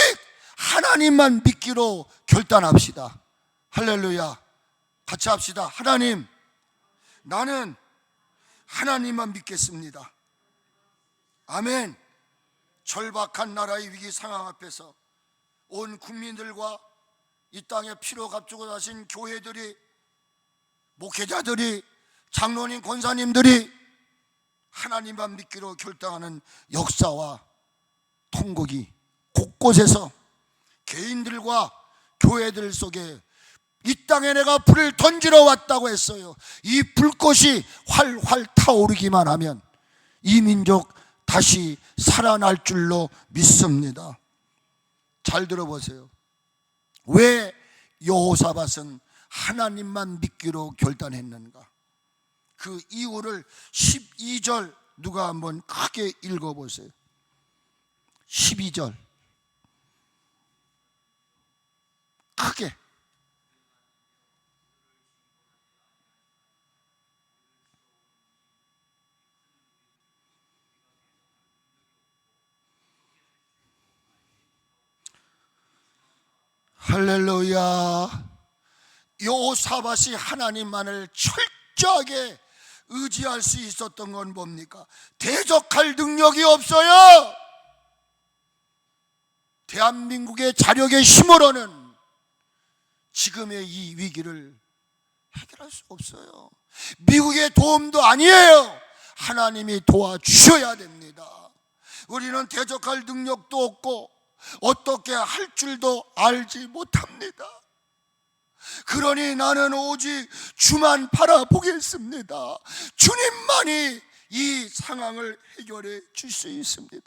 [SPEAKER 1] 하나님만 믿기로 결단합시다. 할렐루야. 같이 합시다. 하나님, 나는 하나님만 믿겠습니다. 아멘. 절박한 나라의 위기 상황 앞에서 온 국민들과 이 땅에 피로 값주고 사신 교회들이, 목회자들이, 장로님, 권사님들이 하나님만 믿기로 결단하는 역사와 통곡이 곳곳에서 개인들과 교회들 속에 이 땅에 내가 불을 던지러 왔다고 했어요. 이 불꽃이 활활 타오르기만 하면 이 민족 다시 살아날 줄로 믿습니다. 잘 들어보세요. 왜 여호사밧은 하나님만 믿기로 결단했는가? 그 이유를 12절 누가 한번 크게 읽어보세요. 12절 크게. 할렐루야. 여호사밧이 하나님만을 철저하게 의지할 수 있었던 건 뭡니까? 대적할 능력이 없어요. 대한민국의 자력의 힘으로는 지금의 이 위기를 해결할 수 없어요. 미국의 도움도 아니에요. 하나님이 도와주셔야 됩니다. 우리는 대적할 능력도 없고 어떻게 할 줄도 알지 못합니다. 그러니 나는 오직 주만 바라보겠습니다. 주님만이 이 상황을 해결해 줄 수 있습니다.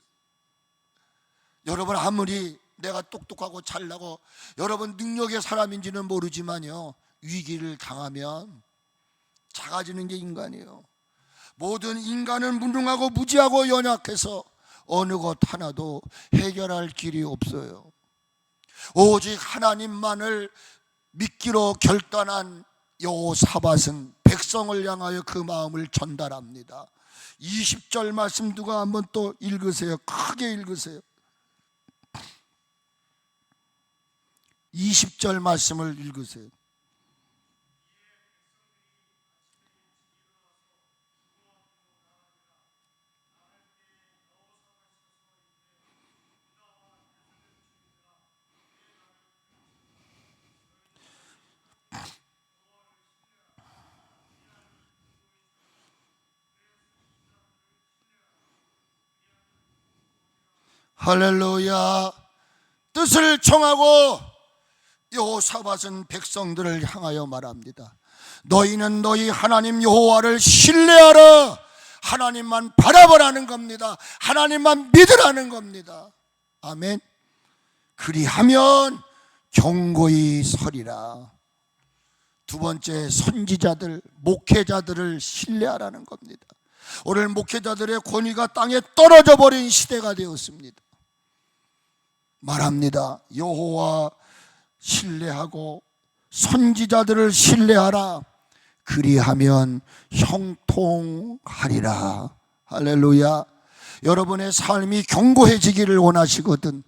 [SPEAKER 1] 여러분, 아무리 내가 똑똑하고 잘나고 여러분 능력의 사람인지는 모르지만요, 위기를 당하면 작아지는 게 인간이에요. 모든 인간은 무능하고 무지하고 연약해서 어느 것 하나도 해결할 길이 없어요. 오직 하나님만을 믿기로 결단한 여호사밧은 백성을 향하여 그 마음을 전달합니다. 20절 말씀 누가 한번 또 읽으세요. 크게 읽으세요. 20절 말씀을 읽으세요. 할렐루야. 뜻을 청하고 여호사밧은 백성들을 향하여 말합니다. 너희는 너희 하나님 여호와를 신뢰하라. 하나님만 바라보라는 겁니다. 하나님만 믿으라는 겁니다. 아멘. 그리하면 견고히 서리라. 두 번째, 선지자들, 목회자들을 신뢰하라는 겁니다. 오늘 목회자들의 권위가 땅에 떨어져 버린 시대가 되었습니다. 말합니다. 여호와 신뢰하고 선지자들을 신뢰하라. 그리하면 형통하리라. 할렐루야. 여러분의 삶이 견고해지기를 원하시거든,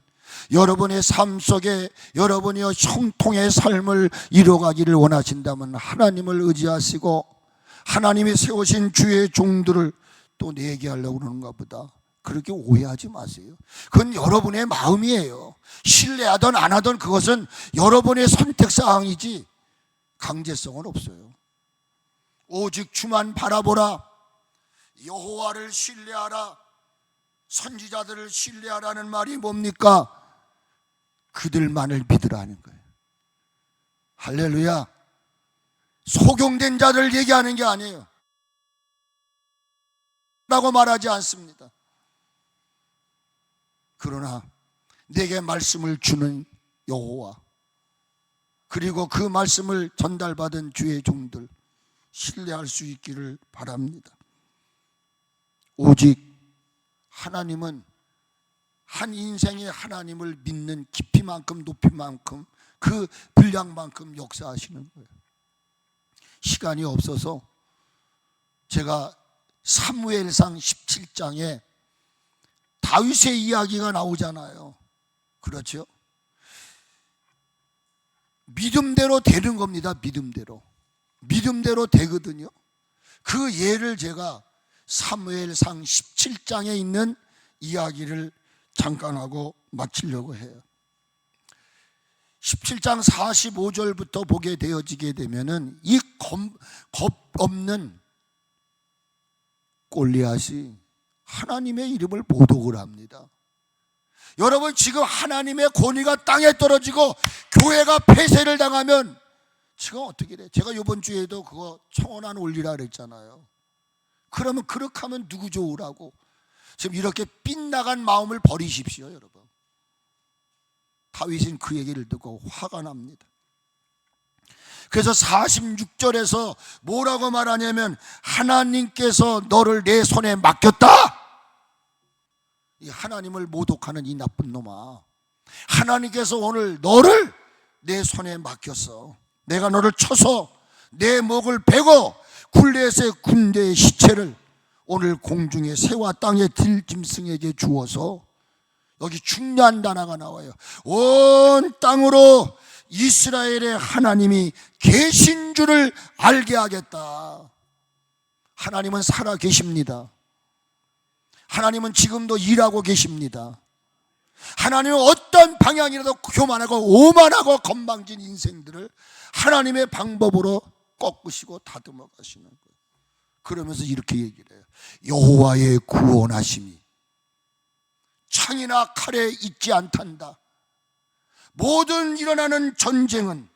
[SPEAKER 1] 여러분의 삶 속에 여러분이 형통의 삶을 이뤄가기를 원하신다면 하나님을 의지하시고 하나님이 세우신 주의 종들을 또 내게 하려고 그러는가 보다, 그렇게 오해하지 마세요. 그건 여러분의 마음이에요. 신뢰하든 안 하든 그것은 여러분의 선택사항이지 강제성은 없어요. 오직 주만 바라보라. 여호와를 신뢰하라. 선지자들을 신뢰하라는 말이 뭡니까? 그들만을 믿으라는 거예요. 할렐루야. 속용된 자들 얘기하는 게 아니에요 라고 말하지 않습니다. 그러나 내게 말씀을 주는 여호와, 그리고 그 말씀을 전달받은 주의 종들 신뢰할 수 있기를 바랍니다. 오직 하나님은 한 인생의 하나님을 믿는 깊이만큼 높이만큼 그 분량만큼 역사하시는 거예요. 시간이 없어서 제가 사무엘상 17장에 다윗의 이야기가 나오잖아요. 그렇죠? 믿음대로 되는 겁니다. 믿음대로 되거든요. 그 예를 제가 사무엘상 17장에 있는 이야기를 잠깐 하고 마치려고 해요. 17장 45절부터 보게 되어지게 되면은 이 겁 없는 골리앗이 하나님의 이름을 모독을 합니다. 여러분, 지금 하나님의 권위가 땅에 떨어지고 교회가 폐쇄를 당하면 지금 어떻게 돼? 제가 이번 주에도 그거 청원안 올리라 그랬잖아요. 그러면 그렇게 하면 누구 좋으라고? 지금 이렇게 빗나간 마음을 버리십시오, 여러분. 다윗은 그 얘기를 듣고 화가 납니다. 그래서 46절에서 뭐라고 말하냐면 하나님께서 너를 내 손에 맡겼다. 이 하나님을 모독하는 이 나쁜 놈아, 하나님께서 오늘 너를 내 손에 맡겼어. 내가 너를 쳐서 내 목을 베고 굴레셋 군대의 시체를 오늘 공중에 새와 땅의 들짐승에게 주어서, 여기 중요한 단어가 나와요. 온 땅으로 이스라엘의 하나님이 계신 줄을 알게 하겠다. 하나님은 살아 계십니다. 하나님은 지금도 일하고 계십니다. 하나님은 어떤 방향이라도 교만하고 오만하고 건방진 인생들을 하나님의 방법으로 꺾으시고 다듬어 가시는 거예요. 그러면서 이렇게 얘기를 해요. 여호와의 구원하심이 창이나 칼에 있지 않단다. 모든 일어나는 전쟁은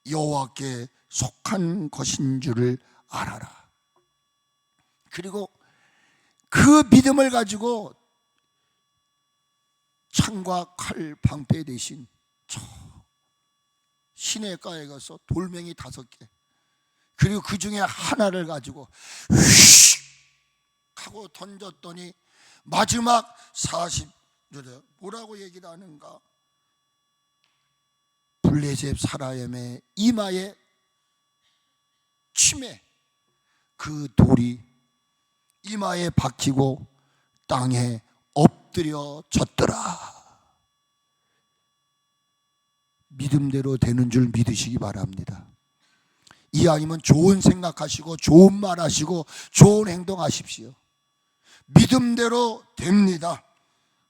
[SPEAKER 1] 여호와께 속한 것인 줄을 알아라. 그리고 그 믿음을 가지고 창과 칼 방패 대신 저 시내가에 가서 돌멩이 5개, 그리고 그 중에 하나를 가지고 휙 하고 던졌더니 마지막 40절에 뭐라고 얘기를 하는가? 블레셋 사람의 이마에 침에 그 돌이 이마에 박히고 땅에 엎드려 졌더라. 믿음대로 되는 줄 믿으시기 바랍니다. 이 아니면 좋은 생각하시고 좋은 말 하시고 좋은 행동하십시오. 믿음대로 됩니다.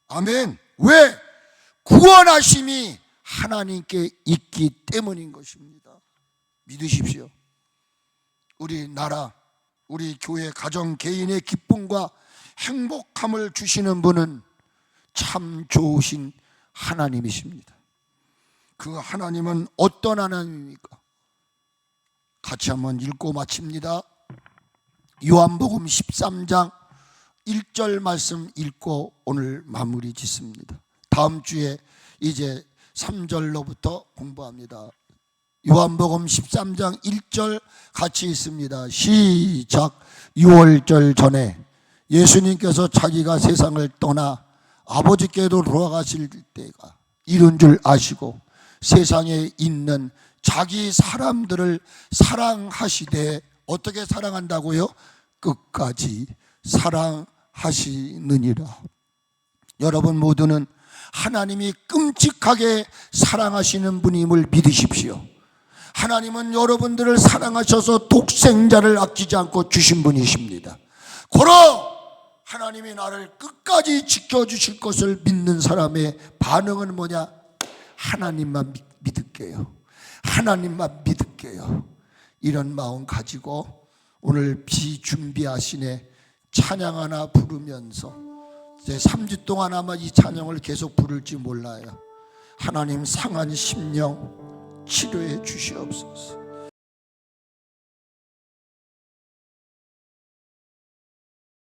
[SPEAKER 1] 아멘. 왜? 구원하심이 하나님께 있기 때문인 것입니다. 믿으십시오. 우리 나라, 우리 교회, 가정, 개인의 기쁨과 행복함을 주시는 분은 참 좋으신 하나님이십니다. 그 하나님은 어떤 하나님입니까? 같이 한번 읽고 마칩니다. 요한복음 13장 1절 말씀 읽고 오늘 마무리 짓습니다. 다음 주에 이제 3절로부터 공부합니다. 요한복음 13장 1절 같이 있습니다. 시작. 6월절 전에 예수님께서 자기가 세상을 떠나 아버지께로 돌아가실 때가 이른 줄 아시고 세상에 있는 자기 사람들을 사랑하시되, 어떻게 사랑한다고요? 끝까지 사랑하시느니라. 여러분 모두는 하나님이 끔찍하게 사랑하시는 분임을 믿으십시오. 하나님은 여러분들을 사랑하셔서 독생자를 아끼지 않고 주신 분이십니다. 고로 하나님이 나를 끝까지 지켜주실 것을 믿는 사람의 반응은 뭐냐? 하나님만 믿을게요. 하나님만 믿을게요. 이런 마음 가지고 오늘 비준비하시네 찬양 하나 부르면서 이제 3주 동안 아마 이 찬양을 계속 부를지 몰라요. 하나님 상한 심령 치료해 주시옵소서.